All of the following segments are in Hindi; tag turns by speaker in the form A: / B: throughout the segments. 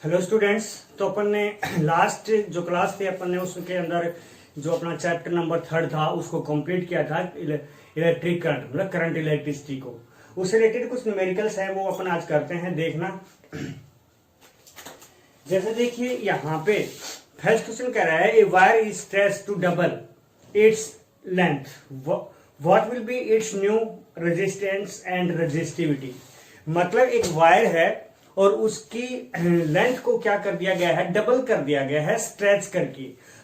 A: Hello students. तो अपन ने लास्ट जो क्लास थी अपन ने उसके अंदर जो अपना चैप्टर नंबर 3 था उसको कंप्लीट किया था, इलेक्ट्रिक करंट मतलब करंट इलेक्ट्रिसिटी को। उससे रिलेटेड कुछ न्यूमेरिकल्स है वो अपन आज करते हैं, देखना। जैसे देखिए यहाँ पे फर्स्ट क्वेश्चन कह रहा है a wire is stretched to double its length, what will be its new resistance and resistivity. मतलब एक वायर है और उसकी लेंथ को क्या कर दिया गया है, डबल कर दिया गया है स्ट्रेच करके,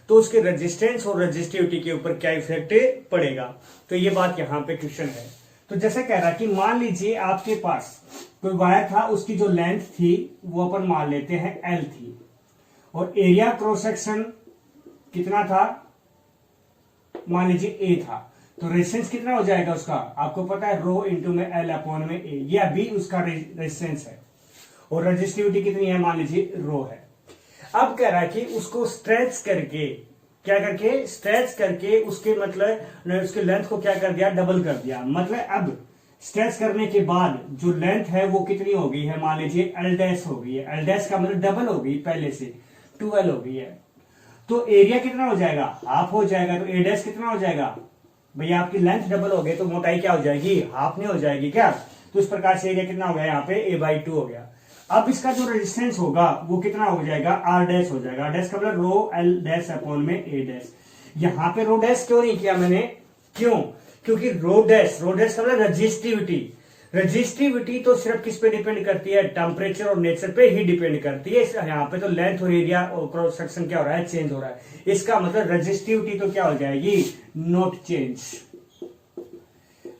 A: तो उसके रेजिस्टेंस और रेजिस्टिविटी के ऊपर क्या इफेक्ट पड़ेगा। तो ये बात यहाँ पे क्वेश्चन है। तो जैसे कह रहा कि मान लीजिए आपके पास कोई वायर था, उसकी जो लेंथ थी वो अपन मान लेते हैं L थी, और एरिया क्रॉस सेक्शन कितना था, मान लीजिए A था, तो रेजिस्टेंस कितना हो जाएगा उसका, आपको पता है रो इंटू में L अपॉन में A, ये अभी उसका रेजिस्टेंस है, और रेजिस्टिविटी कितनी है, मान लीजिए रो है। अब कह रहा है कि उसको स्ट्रेच करके, क्या करके, स्ट्रेच करके उसके मतलब उसके लेंथ को क्या कर दिया, डबल कर दिया। मतलब अब स्ट्रेच करने के बाद जो लेंथ है वो कितनी हो गई है, मान लीजिए L डैश हो गई है। L डैश का मतलब डबल हो गई, पहले से 2L हो गई है। तो एरिया कितना हो जाएगा, हाफ हो जाएगा। तो A डैश कितना हो जाएगा, भैया आपकी लेंथ डबल हो गई तो मोटाई क्या हो जाएगी, हाफ नहीं हो जाएगी क्या। तो इस प्रकार से एरिया कितना हो गया, यहाँ पे A/2 हो गया। अब इसका जो रेजिस्टेंस होगा वो कितना हो जाएगा, R डैश हो जाएगा। R डैश का मतलब रो L डैश अपॉन में A डैश। यहाँ पे रो डैश क्यों नहीं किया मैंने, क्यों, क्योंकि रो डैश का मतलब रजिस्टिविटी। रजिस्टिविटी तो सिर्फ किस पे डिपेंड करती है, टेम्परेचर और नेचर पे ही डिपेंड करती है। यहाँ पे तो लेंथ और एरिया और क्रॉस सेक्शन क्या हो रहा है, चेंज हो रहा है। इसका मतलब रजिस्टिविटी तो क्या हो जाएगी, not change.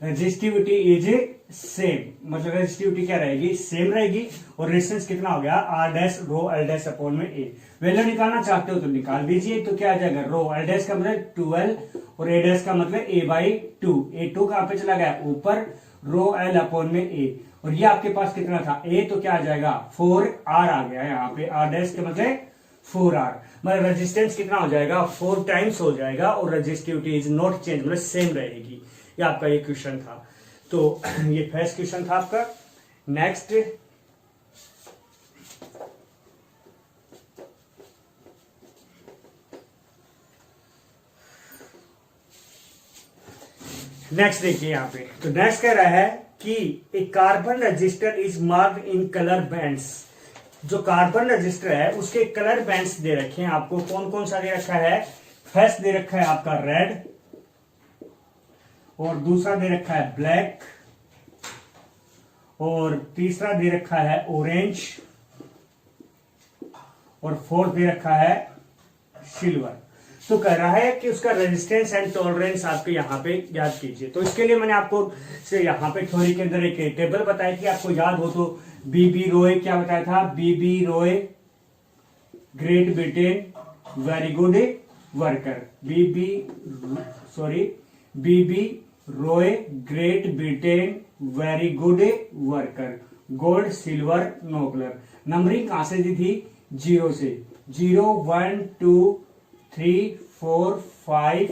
A: Resistivity is same, मतलब रजिस्टिविटी क्या रहेगी, सेम रहेगी। और रेजिस्टेंस कितना हो गया, R डैश रो L डैश अपॉन में A। वैल्यू निकालना चाहते हो तो निकाल दीजिए। तो क्या आ जाएगा, रो L डैश का मतलब 2L और A डैश का मतलब A/2। A2 कहां पे चला गया, ऊपर, रो L अपॉन में A। और ये आपके पास कितना था, A, तो क्या आ जाएगा 4R आ गया यहाँ पे। R डैश का मतलब 4R, मतलब रेजिस्टेंस कितना हो जाएगा, 4 टाइम्स हो जाएगा। और रजिस्टिविटी इज नॉट चेंज, मतलब सेम रहेगी। ये आपका ये क्वेश्चन था। तो ये फर्स्ट क्वेश्चन था आपका। नेक्स्ट देखिए यहाँ पे। तो नेक्स्ट कह रहा है कि a carbon resistor is marked in colour bands. जो कार्बन रजिस्टर है उसके कलर बैंड्स दे रखे हैं आपको। कौन कौन सा दे रखा है, फर्स्ट दे रखा है आपका रेड, और दूसरा दे रखा है ब्लैक, और तीसरा दे रखा है ऑरेंज, और फोर्थ दे रखा है सिल्वर। तो कह रहा है कि उसका रेजिस्टेंस एंड टॉलरेंस आपको यहाँ पे याद कीजिए। तो इसके लिए मैंने आपको से यहाँ पे थ्योरी के अंदर एक टेबल बताई थी, आपको याद हो तो। बीबी रॉय क्या बताया था, BB Roy great Britain very good worker. BB Roy great Britain very good worker, gold silver नोबलर। नंबरिंग कहां से दी थी, 0 से। 0 1 2 3 4 5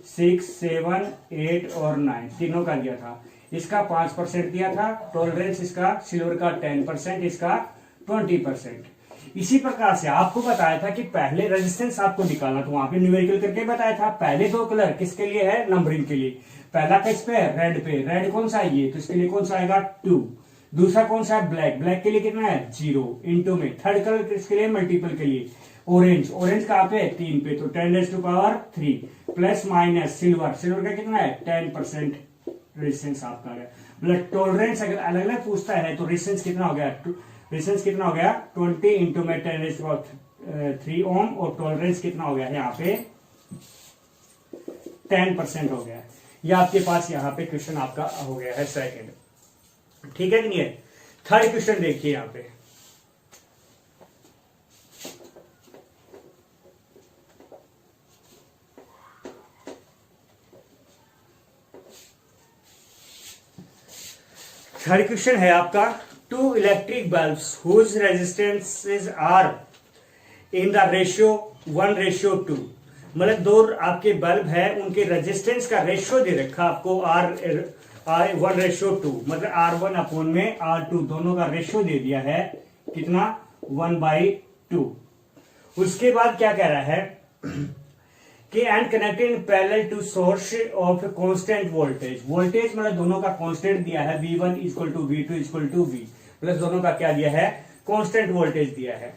A: 6 7 8 और 9 तीनों का दिया था। इसका 5% दिया था टॉलरेंस, इसका सिल्वर का 10%, इसका 20%। इसी प्रकार से आपको बताया था कि पहले रेजिस्टेंस आपको निकालना, तो वहां पे न्यूमेरिकल करके बताया था। पहले दो कलर किसके लिए है, नंबरिंग के लिए। पहला किस पे है, रेड पे। रेड कौन सा है ये, तो इसके लिए कौन सा आएगा 2। दूसरा कौन सा है, ब्लैक। ब्लैक के लिए कितना है, 0 इंटू में। थर्ड कलर किसके लिए, मल्टीपल के लिए। ऑरेंज, ऑरेंज कहां पे है, 3 पे, तो 10⁻³ प्लस माइनस सिल्वर। सिल्वर का कितना है, 10% रेजिस्टेंस आपका है। मतलब टॉलरेंस अगर अलग अलग पूछता है तो रेजिस्टेंस कितना हो गया, रेजिस्टेंस कितना हो गया 20 इंटू में 10⁻³ ओम, और टॉलरेंस कितना हो गया यहाँ पे 10% हो गया। ये आपके पास यहाँ पे क्वेश्चन आपका हो गया है सेकंड। ठीक है कि नहीं है। थर्ड क्वेश्चन देखिए यहाँ पे। थर्ड क्वेश्चन है आपका, 2 electric bulbs whose resistances are in the ratio 1:2। मतलब 2 आपके बल्ब है, उनके रेजिस्टेंस का रेशियो दे रखा आपको R1:2, मतलब R1 अपॉन में R2 दोनों का रेशियो दे दिया है कितना, 1/2। 2। उसके बाद क्या कह रहा है कि and connected in parallel to source of constant voltage. Voltage मतलब दोनों का कांस्टेंट दिया है, V1 equal to V2 equal to V, plus दोनों का क्या दिया है, कांस्टेंट वोल्टेज दिया है।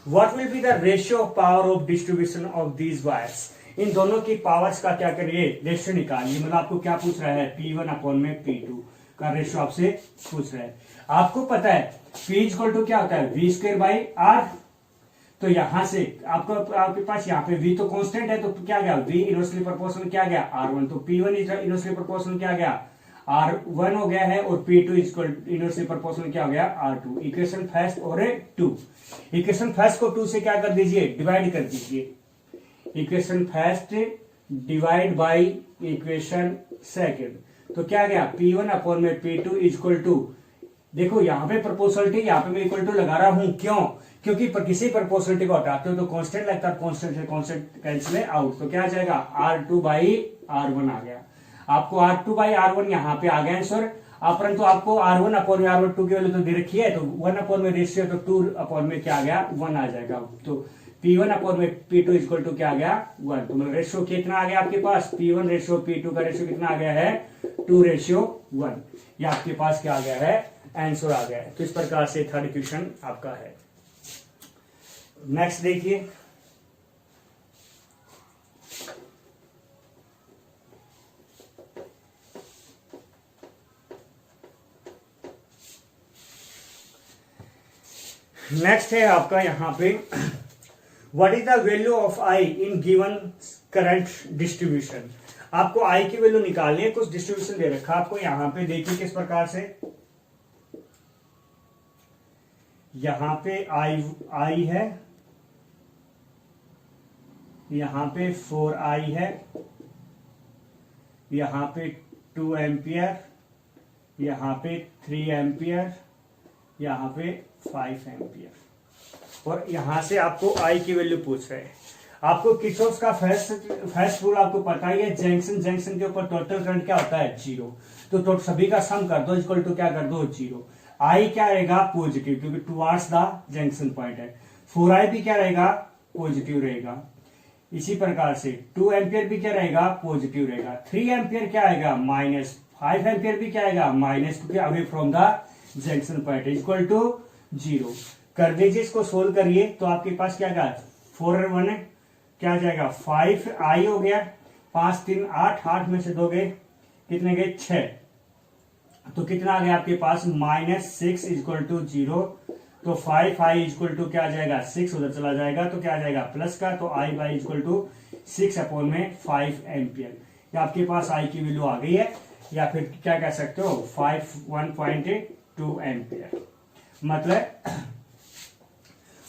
A: What will be the ratio of power of distribution of these wires. इन दोनों की पावर्स का क्या करिए, रेशियो निकालिए। मतलब आपको क्या पूछ रहा है, P1 अपॉन में P2 का रेशियो आपसे पूछ रहा है। आपको पता है P इक्वल टू क्या होता है, V स्क्वायर बाई R। तो यहां से आपके पास यहाँ पे V तो कांस्टेंट है, तो क्या गया, V इनवर्सली प्रोपोर्शनल क्या गया, R1। तो P1 इनवर्सली प्रोपोर्शनल क्या गया, R1 हो गया है, और P2 इनवर्सली प्रोपोर्शनल क्या हो गया, R2। इक्वेशन फर्स्ट और 2। इक्वेशन फर्स्ट को 2 से क्या कर दीजिए, डिवाइड कर दीजिए। Equation first divide by equation second, तो क्या गया, P1 अपॉन में P2 इक्वल टू, देखो यहाँ पे प्रोपोर्शनलिटी, यहाँ पे मैं इक्वल टू लगा रहा हूं, क्यों, क्योंकि किसी प्रोपोर्शनलिटी को हटाते हो तो कांस्टेंट लगता है, कांस्टेंट से कांस्टेंट कैंसिल आउट, तो क्या आ जाएगा, R2 बाई R1 आ गया। आपको R2 बाई R1 यहाँ पे आ गया आंसर। परंतु आपको R1 अपॉन में R1 2 की वैल्यू तो दे रखी है, तो 1 अपॉन में रेशियो, तो 2 अपॉन में क्या आ गया, 1 आ जाएगा। तो P1 अपॉन में P2 इक्वल टू क्या आ गया, 1। तो मतलब रेशियो कितना आ गया आपके पास, P1 रेशियो P2 का रेशियो कितना आ गया है, 2:1। ये आपके पास क्या आ गया है, आंसर आ गया है। तो इस प्रकार से थर्ड इक्वेशन आपका है। नेक्स्ट देखिए, नेक्स्ट है आपका यहां पे, what is the value of I in given current distribution. आपको आई की वैल्यू निकालनी है, कुछ डिस्ट्रीब्यूशन दे रखा आपको यहां पे, देखिए किस प्रकार से। यहां पे आई है, यहां पे 4i है, यहां पे 2 एम्पियर, यहां पे 3 एम्पियर, यहां पे 5 एम्पियर, और यहां से आपको आई की वैल्यू पूछ रहे हैं। आपको किरचॉफ का फर्स्ट रूल आपको पता ही है, जंक्शन के ऊपर टोटल करंट क्या होता है, 0। तो सभी का सम कर दो, इक्वल टू क्या कर दो, 0। आई क्या रहेगा, पॉजिटिव, क्योंकि टुवार्ड्स द जंक्शन पॉइंट है। 4i भी क्या रहेगा, पॉजिटिव रहेगा। इसी प्रकार से 2 एम्पियर भी क्या रहेगा, पॉजिटिव रहेगा। 3 एम्पियर क्या आएगा, माइनस। 5 एम्पियर भी क्या आएगा, माइनस, क्योंकि away from the junction point, equal to 0 कर दीजिए। इसको सोल्व करिए तो आपके पास क्या आएगा, 4 और 1 क्या आ जाएगा, 5i हो गया, 5 3 8, 8 में से 2 गए, कितने गए, 6। तो कितना आ गया आपके पास, -6 इक्वल टू 0। तो 5i इक्वल टू क्या आ जाएगा, 6, उधर चला जाएगा तो क्या आ जाएगा, प्लस का, तो i by equal to 6 upon में 5 एम्पियर। या आपके पास i की वैल्यू आ गई है, या फिर क्या कह सकते हो, 1.2 एम्पियर, मतलब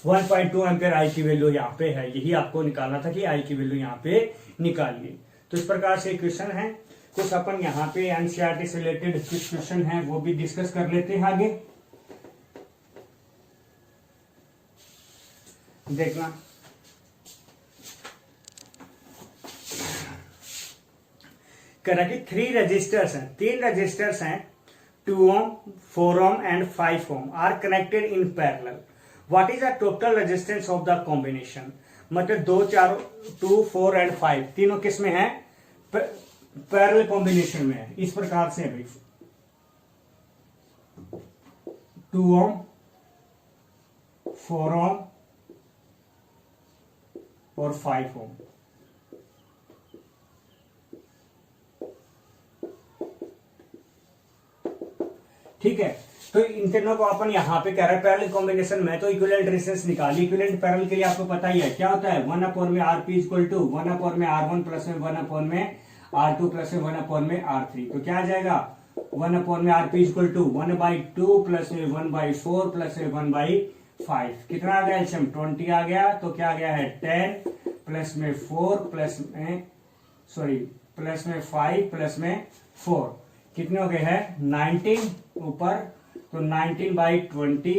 A: 1.2 एम्पियर आई की वैल्यू यहाँ पे है। यही आपको निकालना था कि आई की वैल्यू यहाँ पे निकालिए। तो इस प्रकार से क्वेश्चन है। कुछ अपन यहाँ पे एनसीईआरटी से रिलेटेड कुछ क्वेश्चन है वो भी डिस्कस कर लेते हैं आगे, देखना। करा कि 3 रजिस्टर्स हैं, 3 रजिस्टर्स हैं, 2 ohm, 4 ohm and 5 ohm are connected in parallel. What is the total resistance of the combination. मतलब 2 4 2 4 एंड 5 तीनों किस में है, पैरेलल कॉम्बिनेशन में है। इस प्रकार से भाई 2 ohm, 4 ohm और 5 ohm। ठीक है, तो इन तीनों को अपन यहाँ पे कह रहे हैं पैरेलल कॉम्बिनेशन में, तो इक्विवेलेंट रेजिस्टेंस निकालिए। इक्विवेलेंट पैरेलल के लिए आपको पता ही है क्या होता है, 1 अपॉन में R P equal to 1 upon में R1 प्लस में 1 अपॉन में R2 प्लस में 1 अपॉन में R3। तो क्या आ जाएगा, 1 अपॉन में R P equal to 1/2 plus में 1/4 प्लस में 1/5। कितना आ गया एल्शियम, 20 आ गया। तो क्या आ गया है, 10 प्लस में 4 प्लस में प्लस में 5 प्लस में 4, कितने हो गए हैं, 19 ऊपर। तो 19/20,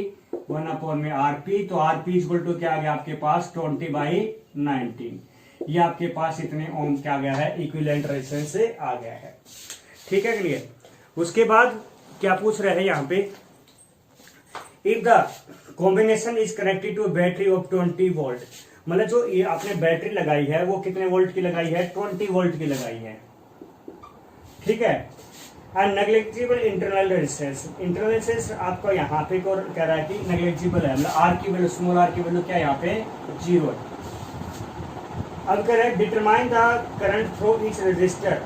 A: 1 अपॉन में आरपी। तो आरपी इक्वल टू क्या आ गया आपके पास, 20/19। ये आपके पास इतने ओम क्या आ गया है, इक्विवेलेंट रेजिस्टेंस से आ गया है। ठीक है, क्लियर। उसके बाद क्या पूछ रहे हैं यहाँ पे, if the combination is connected to battery of 20 volt, मतलब जो ये आपने बैटरी लगाई है वो कितने वोल्ट की लगाई है, 20 वोल्ट की लगाई है, ठीक है। And negligible internal resistance, internal resistance आपको यहाँ पे कह रहा है कि नेग्लिजिबल है, मतलब आर की वैल्यू, स्मॉल आर की वैल्यू क्या है यहाँ पे 0 है। अब कह रहे हैं determine the current through each resistor,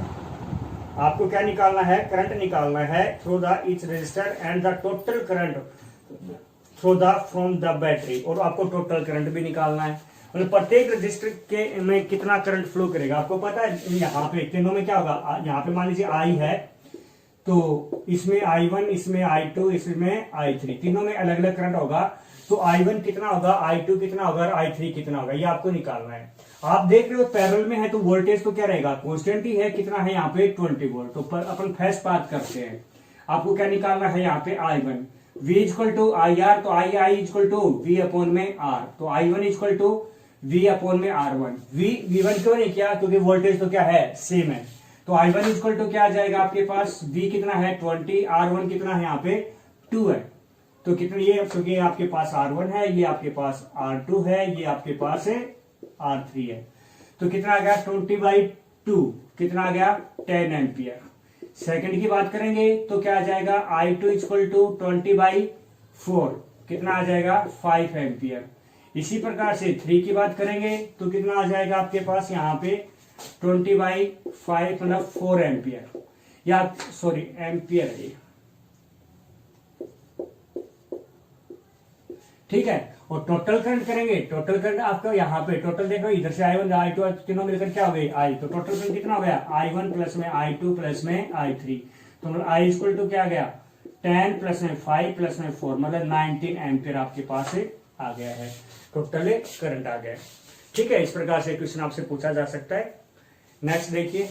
A: आपको क्या निकालना है, करंट निकालना है through the each resistor and the total current through the from the battery, और आपको टोटल करंट भी निकालना है, मतलब प्रत्येक रजिस्टर के में कितना करंट फ्लो करेगा। आपको पता है यहाँ पे तीनों में क्या होगा, यहाँ पे मान लीजिए आई है तो इसमें I1, इसमें I2, इसमें I3, तीनों में अलग अलग करंट होगा, तो I1 कितना होगा, I2 कितना होगा और I3 कितना होगा, ये आपको निकालना है। आप देख रहे हो पैरेलल में है तो वोल्टेज तो क्या रहेगा, कांस्टेंट ही है, कितना है यहाँ पे 20 वोल्ट। तो अपन फर्स्ट बात करते हैं, आपको क्या निकालना है यहाँ पे I1, V equal to I R, तो I equal to V upon में R, तो I1 equal to V upon में R1। V1 क्यों नहीं किया, क्योंकि वोल्टेज तो क्या है, सेम है, तो I1 इक्वल टू क्या आ जाएगा आपके पास, V कितना है 20, R1 कितना है यहाँ पे 2 है, तो कितनी ये, क्योंकि आपके पास R1 है, ये आपके पास R2 है, ये आपके पास है R3 है, तो कितना आ गया 20/2, कितना आ गया 10 एम्पियर। सेकंड की बात करेंगे तो क्या आ जाएगा, I2 इक्वल टू 20/4, कितना आ जाएगा 5 एम्पियर। इसी प्रकार से 3 की बात करेंगे तो कितना आ जाएगा आपके पास यहाँ पे 20/5 मतलब 4 एम्पियर, या सॉरी एम्पियर है, ठीक है। और टोटल करंट करेंगे, टोटल करंट आपका यहाँ पे टोटल देखो, इधर से I1 I2 तीनों मिलकर क्या हो गई I, तो टोटल करंट कितना हो गया I1 प्लस में I2 प्लस में I3, तो मतलब I इक्वल टू क्या आ गया 10 प्लस में 5 प्लस में 4, मतलब 19 एम्पियर आपके पास आ गया है, टोटल करंट आ गया, ठीक है। इस प्रकार से क्वेश्चन आपसे पूछा जा सकता है। नेक्स्ट देखिए,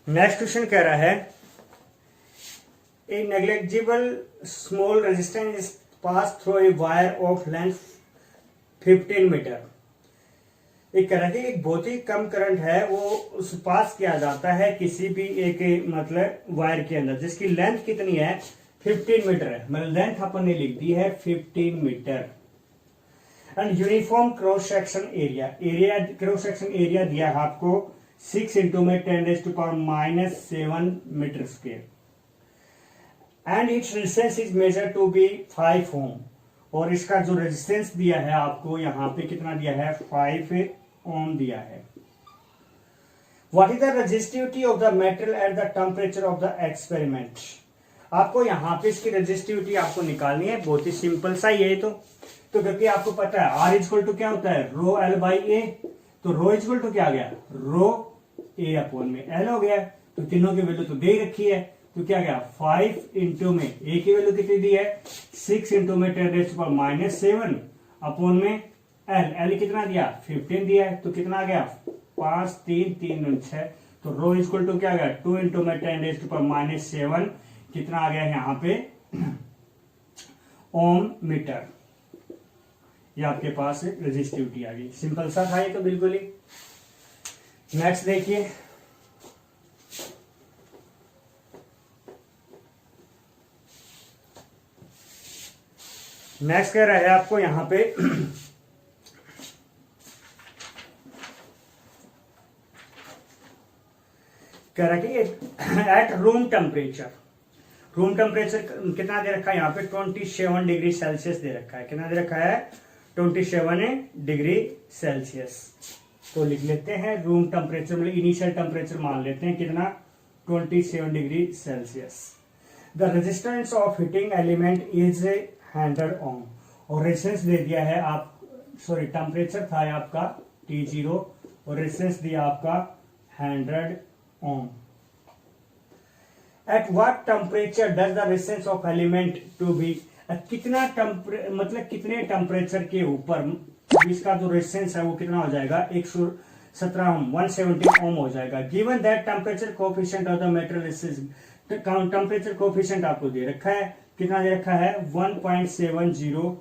A: नेक्स्ट क्वेश्चन कह रहा है a negligible small resistance is pass through a wire of length 15 metre. एक कह रहा है कि एक बहुत ही कम करंट है वो उस पास किया जाता है किसी भी एक मतलब वायर के अंदर, जिसकी लेंथ कितनी है 15 मीटर है, मतलब लेंथ अपन ने लिख दी है 15 metre. And uniform cross section area cross section area दिया है आपको 6 इंटू में 10⁻⁻7 metre square, and its resistance is measure to be 5 ohm, और इसका जो रेजिस्टेंस दिया है आपको यहाँ पे कितना दिया है 5 ओम दिया है। What is the resistivity of the metal at the temperature of the experiment. आपको यहाँ पे इसकी रेजिस्टिविटी आपको निकालनी है, बहुत ही सिंपल सा ही है तो क्योंकि आपको पता है आर इक्वल टू क्या होता है रो एल बाई ए, तो रो इक्वल टू क्या आ गया रो ए अपॉन में एल हो गया, तो तीनों की वैल्यू तो दे रखी है, तो क्या गया 5 इंटू में ए की वैल्यू कितनी दी है 6 इंटू में 10⁻⁻7 अपॉन में एल कितना दिया 15 दिया है, तो कितना आ गया 5 3 3 6, तो रो इक्वल टू क्या आ गया 2 इंटू में 10⁻⁻7 कितना आ गया यहाँ पे ओम मीटर, ये आपके पास रेजिस्टिविटी आ गई। सिंपल सा था ये तो बिल्कुल ही। नेक्स्ट देखिए, नेक्स्ट कह रहा है आपको यहां पे कह रहा है कि एट रूम टेम्परेचर कितना दे रखा है यहाँ पे 27 डिग्री सेल्सियस दे रखा है, कितना दे रखा है 27 डिग्री सेल्सियस। तो लिख लेते हैं रूम टेम्परेचर मतलब इनिशियल टेम्परेचर मान लेते हैं कितना 27 degree Celsius. The resistance of heating element is 100 ओम, और रेजिस्टेंस दे दिया है आप सॉरी टेम्परेचर था आपका T0 और रेजिस्टेंस दिया आपका 100 ohm. At what temperature does the resistance of element to be, कितना मतलब कितने टेम्परेचर के ऊपर इसका जो रेजिस्टेंस है वो कितना हो जाएगा 117 ओम 170 ओम हो जाएगा। Given that temperature coefficient of the metal resistance, temperature coefficient आपको दे रखा है कितना दे रखा है 1.70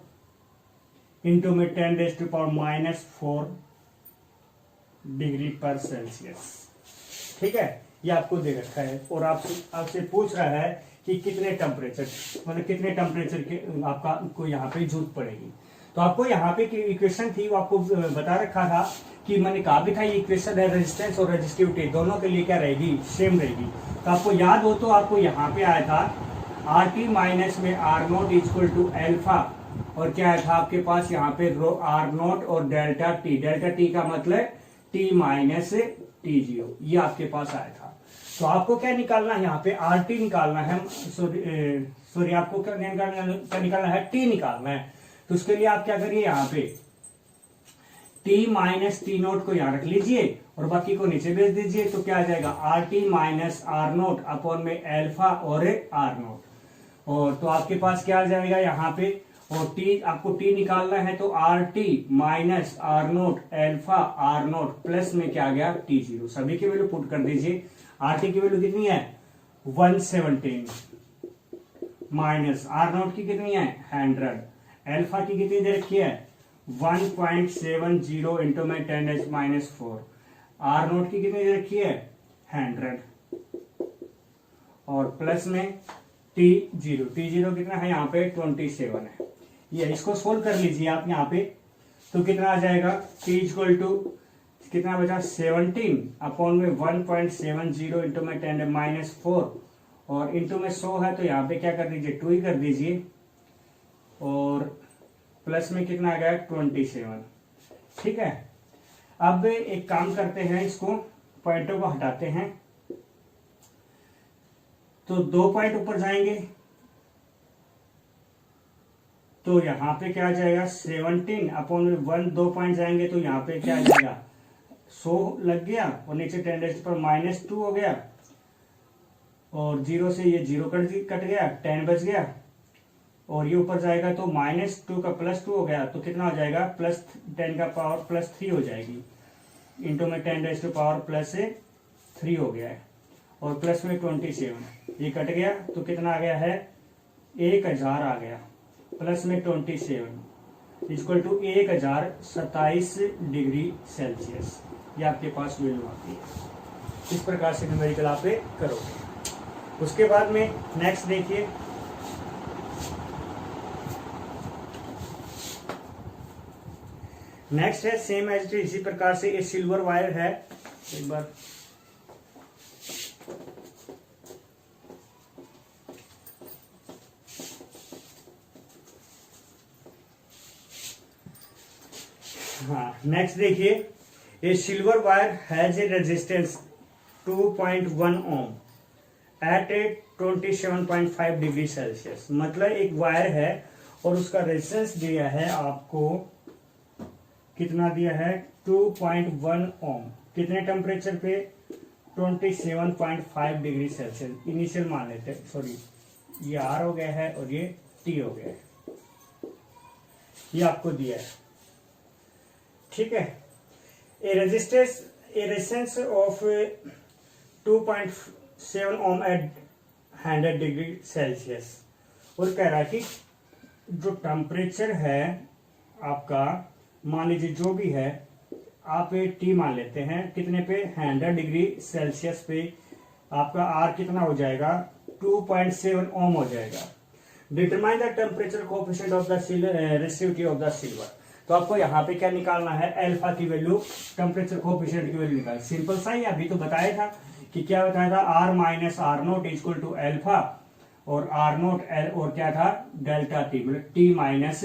A: इंटू में 10⁻⁻⁴ डिग्री पर सेल्सियस। ठीक है, ये आपको दे रखा है और आपसे पूछ रहा है कि कितने टेम्परेचर, मतलब कितने टेम्परेचर के आपको यहाँ पे जरूरत पड़ेगी। तो आपको यहाँ पे की इक्वेशन थी वो आपको बता रखा था कि मैंने कहा भी था ये इक्वेशन है रेजिस्टेंस और रेजिस्टिविटी दोनों के लिए क्या रहेगी, सेम रहेगी। तो आपको याद हो तो आपको यहाँ पे आया था आर टी माइनस में R nought equal to alpha, और क्या आया था आपके पास यहाँ पे रो आर नोट और डेल्टा टी का मतलब टी माइनस टी जीरो, ये आपके पास आया था। तो आपको क्या निकालना है यहाँ पे आर टी निकालना है, सॉरी आपको क्या निकालना है टी निकालना है। तो उसके लिए आप क्या करिए यहाँ पे टी माइनस टी नोट को यहाँ रख लीजिए और बाकी को नीचे भेज दीजिए। तो क्या आ जाएगा R T minus R nought upon में एल्फा और आर नोट, और तो आपके पास क्या आ जाएगा यहाँ पे, और टी आपको टी निकालना है तो R T minus R nought alpha R nought plus में क्या आ गया टी जीरो। सभी की वैल्यू पुट कर दीजिए। आर टी की वैल्यू कितनी है 117 माइनस आर नोट की कितनी है 100, एल्फा की कितनी दे रखी है 1.70 इंटू में 10⁻⁻⁴, आर नोट की कितनी दे रखी है 100 और प्लस में टी जीरो कितना है यहाँ पे 27 है। ये इसको सोल्व कर लीजिए आप यहाँ पे, तो कितना आ जाएगा टी इक्वल टू कितना बचा 17 अपॉन में 1.70 इंटू में 10⁻⁴ और इंटू में 100 है तो यहाँ पे क्या कर दीजिए 2 ही कर दीजिए, और प्लस में कितना आ गया 27। ठीक है, अब एक काम करते हैं, इसको पॉइंटों को हटाते हैं, तो 2 पॉइंट ऊपर जाएंगे तो यहाँ पे क्या आ जाएगा 17 अपॉन में 1, 2 पॉइंट जाएंगे तो यहाँ पे क्या आ जाएगा 100 लग गया और नीचे 10⁻⁻2 हो गया, और 0 से ये 0 कट गया, 10 बच गया, और ये ऊपर जाएगा तो -2 का +2 हो गया, तो कितना हो जाएगा +10 का पावर +3 हो जाएगी, इंटू में 10⁻+3 हो गया है, और प्लस में 27 ये कट गया तो कितना आ गया है 1000 आ गया, प्लस में 27 इक्वल टू 1027 डिग्री सेल्सियस। ये आपके पास वैल्यू आती है। इस प्रकार से न्यूमेरिकल आप करोगे। उसके बाद में नेक्स्ट देखिए, नेक्स्ट है सेम एज इसी प्रकार से ये सिल्वर वायर है, एक बार हाँ नेक्स्ट देखिए, a silver wire has a resistance 2.1 ohm at a 27.5 degree Celsius. मतलब एक वायर है और उसका रेजिस्टेंस दिया है आपको, कितना दिया है 2.1 ओम, कितने टेम्परेचर पे 27.5 डिग्री सेल्सियस इनिशियल मान लेते हैं, सॉरी ये आर हो गया है और ये टी हो गया है, ये आपको दिया है। ठीक है, a resistance of 2.7 ohm at 100 degree Celsius, और कह रहा है कि जो टेम्परेचर है आपका, मान लीजिए जो भी है आप टी मान लेते हैं, कितने पे 100 डिग्री सेल्सियस पे आपका आर कितना हो जाएगा 2.7 ओम हो जाएगा। Determine the temperature coefficient of the resistivity of the silver. तो आपको यहाँ पे क्या निकालना है, एल्फा की वैल्यू, टेम्परेचर कोएफिशिएंट की वैल्यू निकाल। सिंपल सा ही अभी तो बताया था कि क्या बताया था, R minus R nought equal to alpha, और आर नोट एल और क्या था डेल्टा टी, मतलब टी माइनस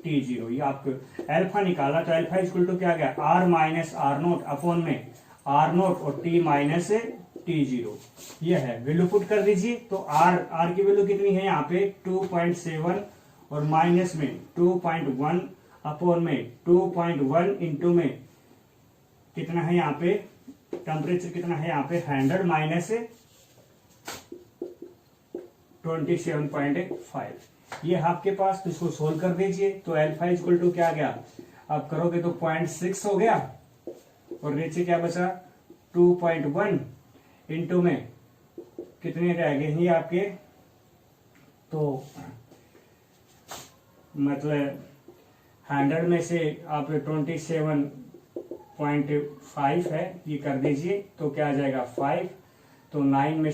A: टी जीरो। ये आपको एल्फा निकाला तो एल्फा इक्वल टू क्या गया R minus R nought upon में आर नोट और टी माइनस टी जीरो, ये है वैल्यू पुट कर दीजिए। तो आर की वैल्यू कितनी है यहाँ पे 2.7 और माइनस में 2.1 अपॉन में 2.1 इंटू में कितना है यहाँ पे टेम्परेचर कितना है यहाँ पे 100 माइनस 27.5, ये आपके पास, तो इसको सोल्व कर दीजिए। तो एल्फा इक्वल टू क्या गया, आप करोगे तो 0.6 हो गया, और नीचे क्या बचा 2.1 इंटू में कितने रह गए ये आपके तो मतलब 100 में से आप 27.5 है, ये कर दीजिए तो क्या आ जाएगा 5। तो 9 में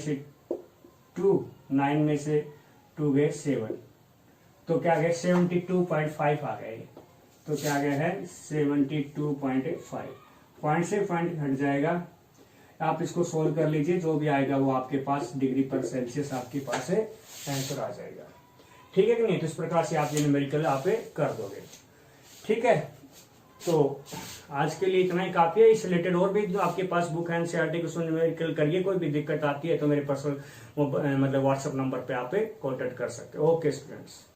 A: से 2 गए 7, तो क्या गए 72.5 आ गए। तो क्या गया है 72.5। पॉइंट से पॉइंट हट जाएगा, आप इसको सोल्व कर लीजिए, जो भी आएगा वो आपके पास डिग्री पर सेल्सियस आपके पास है आंसर आ जाएगा। ठीक है कि नहीं? तो इस प्रकार से आप ये न्यूमेरिकल आप कर दोगे। ठीक है, तो आज के लिए इतना ही काफी है। इस रिलेटेड और भी जो आपके पास बुक है एनसीईआरटी की, उसमें न्यूमेरिकल करिए। कोई भी दिक्कत आती है तो मेरे पर्सनल मतलब व्हाट्सएप नंबर पे आप कॉन्टेक्ट कर सकते हो। Okay students.